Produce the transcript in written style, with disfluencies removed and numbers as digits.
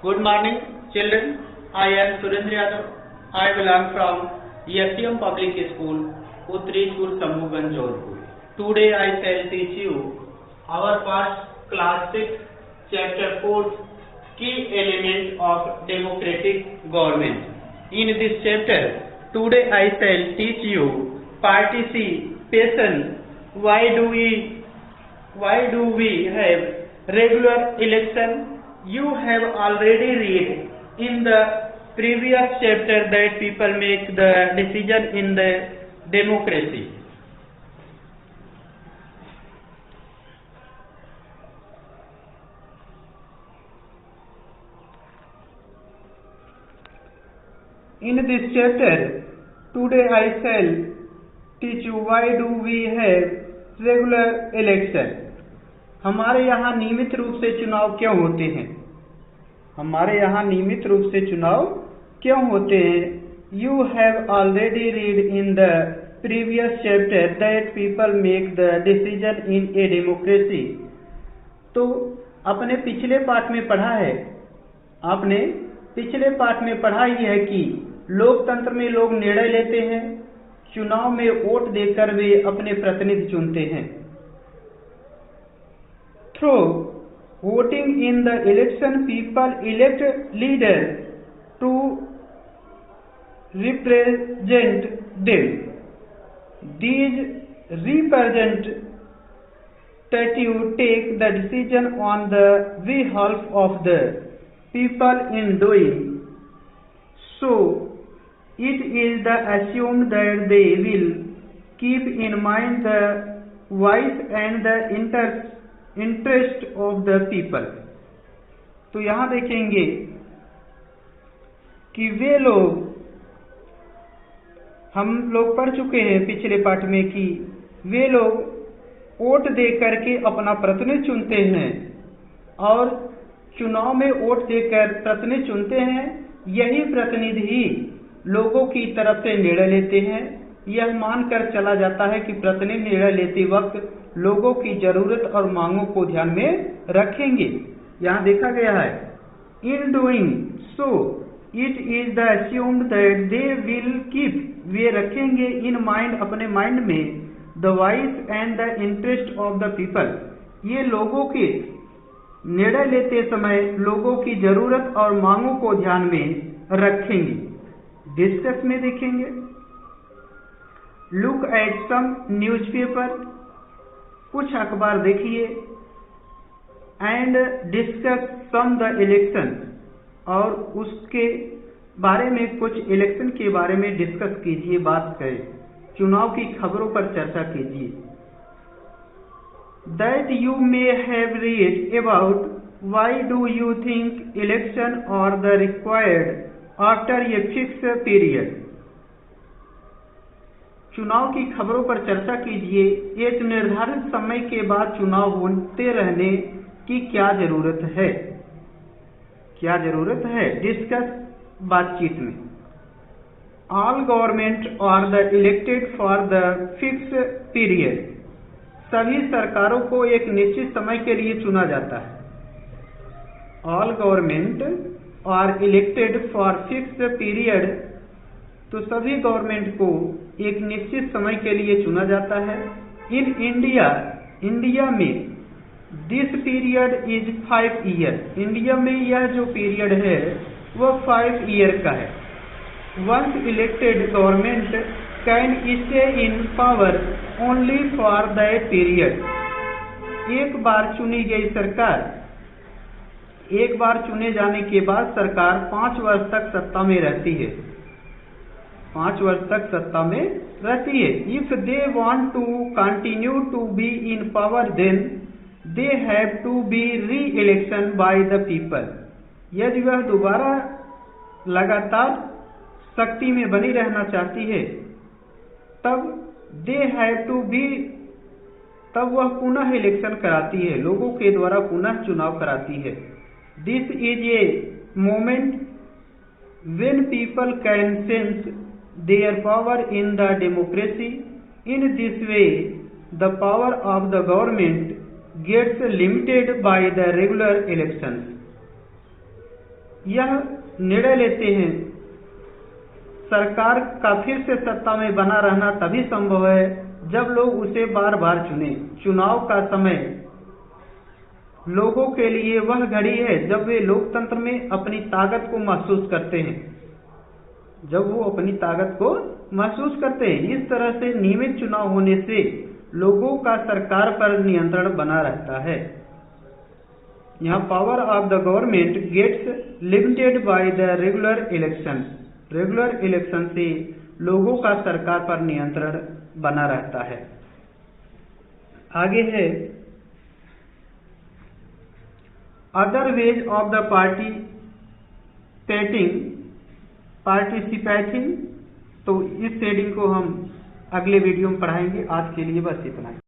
Good morning, children. I am Surendra Yadav. I belong from SCM Public School, Uttrishpur, Sambhuganj, Jodhpur. Today I shall teach you our past class 6, chapter 4, key element of democratic government. In this chapter, today I shall teach you participation. Why do we have regular election? You have already read in the previous chapter that people make the decision in the democracy. In this chapter, today I shall teach you why do we have regular election. हमारे यहाँ नियमित रूप से चुनाव क्यों होते हैं? हमारे यहाँ नियमित रूप से चुनाव क्यों होते हैं? You have already read in the previous chapter that people make the decision in a democracy. तो आपने पिछले पाठ में पढ़ा है, आपने पिछले पाठ में पढ़ा ही है कि लोकतंत्र में लोग निर्णय लेते हैं, चुनाव में वोट देकर वे अपने प्रतिनिधि चुनते हैं. Through voting in the election, people elect leaders to represent them. These representatives take the decision on the behalf of the people in doing so. It is the assumed that they will keep in mind the voice and the interest of the people. तो यहाँ देखेंगे कि वे लोग, हम लोग पढ़ चुके हैं पिछले पाठ में कि वे लोग वोट दे करके अपना प्रतिनिधि चुनते हैं और चुनाव में वोट देकर प्रतिनिधि चुनते हैं. यही प्रतिनिधि ही लोगों की तरफ से निर्णय लेते हैं. यह मानकर चला जाता है कि प्रतिनिधि निर्णय लेते वक्त लोगों की जरूरत और मांगों को ध्यान में रखेंगे. यहाँ देखा गया है, in doing so it is the assumed that they will keep, वे रखेंगे इन माइंड, अपने माइंड में, the voice and the interest of the people, ये लोगों के निर्णय लेते समय लोगों की जरूरत और मांगों को ध्यान में रखेंगे. डिस्कस में देखेंगे, लुक एट सम न्यूज़पेपर, कुछ अखबार देखिए, and discuss some the election, और उसके बारे में, कुछ इलेक्शन के बारे में डिस्कस कीजिए, बात करें, चुनाव की खबरों पर चर्चा कीजिए. That you may have read about why do you think election और the required after a fix period. चुनाव की खबरों पर चर्चा कीजिए, एक निर्धारित समय के बाद चुनाव होते रहने की क्या जरूरत है, क्या जरूरत है. डिस्कस, बातचीत में. All government are the elected for the fix period, सभी सरकारों को एक निश्चित समय के लिए चुना जाता है. All government are elected for fix period, तो सभी गवर्नमेंट को एक निश्चित समय के लिए चुना जाता है. इन इंडिया, इंडिया में this period is 5 year, India में यह जो पीरियड है वह 5 ईयर का है. Once elected government can stay in power only for that period, एक बार चुनी गई सरकार, एक बार चुने जाने के बाद सरकार 5 वर्ष तक सत्ता में रहती है, 5 वर्ष तक सत्ता में रहती है. If they want to continue to be in power then they have to be re election by the people, यदि वह दोबारा लगातार शक्ति में बनी रहना चाहती है तब दे हैव टू बी, तब वह पुनः इलेक्शन कराती है, लोगों के द्वारा पुनः चुनाव कराती है. This is a moment when people can sense their power in the democracy. In this way the power of the government gets limited by the regular elections. यह निर्णय लेते हैं। सरकार का फिर से सत्ता में बना रहना तभी संभव है जब लोग उसे बार बार चुने। चुनाव का समय लोगों के लिए वह घड़ी है जब वे लोकतंत्र में अपनी ताकत को महसूस करते हैं। जब वो अपनी ताकत को महसूस करते हैं। इस तरह से नियमित चुनाव होने से लोगों का सरकार पर नियंत्रण बना रहता है। यहाँ power of the government gets limited by the regular election. Regular election से लोगों का सरकार पर नियंत्रण बना रहता है। आगे है other ways of the participating. तो इस शेडिंग को हम अगले वीडियो में पढ़ाएंगे। आज के लिए बस इतना ही।